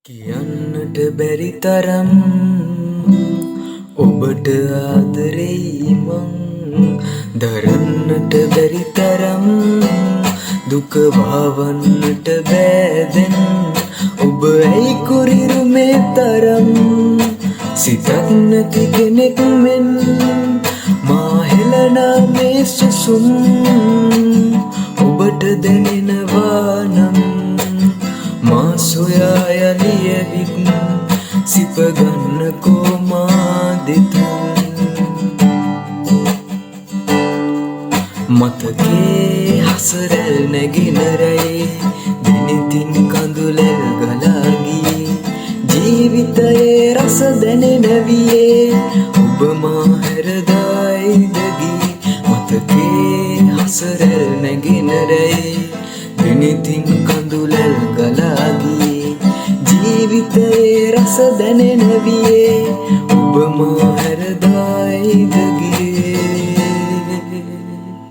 කියන්නට බැරි තරම් ඔබට ආදරෙයි මං දරන්නට බැරි තරම් දුක වහවන්නට බෑදැන් ඔබ ඇයි කුරිරු මේ තරම් සිතක් නැති කෙනෙක් මෙන් මා හෙළනා මේ සුසුම් ඔබට දැනෙනවා නම් මා සොයා යලියවිත් සිපගන්නකෝ මා දෙතුන් මතකේ හසරැල් නැගෙන රැයේ දිනිතින් කඳුලැල් ගලා ගියේ ජීවිතයේ රස දැනෙන වියේ ඔබ මා හැරදායිද ගියේ මතකේ හසරැල් නැගෙන රැයේ දිනිතින් කඳුලැල් ගලා ගියේ ජීවිතයේ රස දැනෙන වියේ